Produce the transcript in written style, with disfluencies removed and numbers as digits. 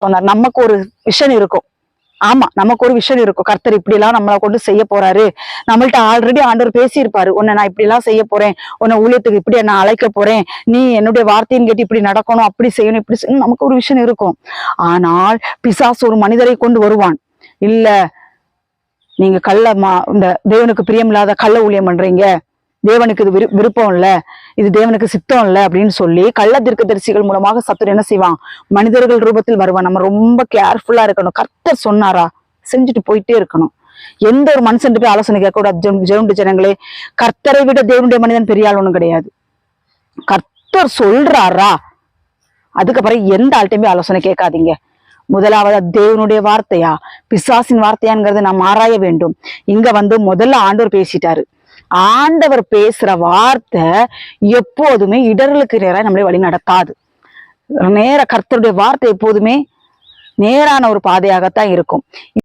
சொன்னார். நமக்கு ஒரு விஷன் இருக்கும். ஆமா, நமக்கு ஒரு விஷயம் இருக்கும். கர்த்தர் இப்படி எல்லாம் நம்மளை கொண்டு செய்ய போறாரு. நம்மள்ட்ட ஆல்ரெடி ஆண்டவர் பேசியிருப்பாரு. உன்னை நான் இப்படி எல்லாம் செய்ய போறேன், உன்னை ஊழியத்துக்கு இப்படி நான் அழைக்க போறேன், நீ என்னுடைய வார்த்தையின் கேட்டு இப்படி நடக்கணும், அப்படி செய்யணும், இப்படி செய்யணும், நமக்கு ஒரு விஷயம் இருக்கும். ஆனால் பிசாசு ஒரு மனிதரை கொண்டு வருவான். இல்ல, நீங்க இந்த தேவனுக்கு பிரியமில்லாத கள்ள ஊழியம் பண்றீங்க, தேவனுக்கு இது விருப்பம் இல்ல, இது தேவனுக்கு சித்தம் இல்ல அப்படின்னு சொல்லி கள்ள தீர்க்கதரிசிகள் மூலமாக சத்துரு என்ன செய்வான்? மனிதர்கள் ரூபத்தில் வருவான். நம்ம ரொம்ப கேர்ஃபுல்லா இருக்கணும். கர்த்தர் சொன்னாரா செஞ்சுட்டு போயிட்டே இருக்கணும். எந்த ஒரு மனுஷன் போய் ஆலோசனை கேட்க கூடாது. ஜெவுண்டு ஜனங்களே, கர்த்தரை விட தேவனுடைய மனிதன் பெரிய ஆள் ஒண்ணும் கிடையாது. கர்த்தர் சொல்றாரா, அதுக்கப்புறம் எந்த ஆள்கிட்டையுமே ஆலோசனை கேட்காதீங்க. முதலாவது தேவனுடைய வார்த்தையா பிசாசின் வார்த்தையாங்கிறது நாம் ஆராய வேண்டும். இங்க முதல்ல ஆண்டவர் பேசிட்டாரு. ஆண்டவர் பேசுற வார்த்தை எப்போதுமே இடர்களுக்கு நேராக நம்மளை வழி நடத்தாது. கர்த்தருடைய வார்த்தை எப்போதுமே நேரான ஒரு பாதையாகத்தான் இருக்கும்.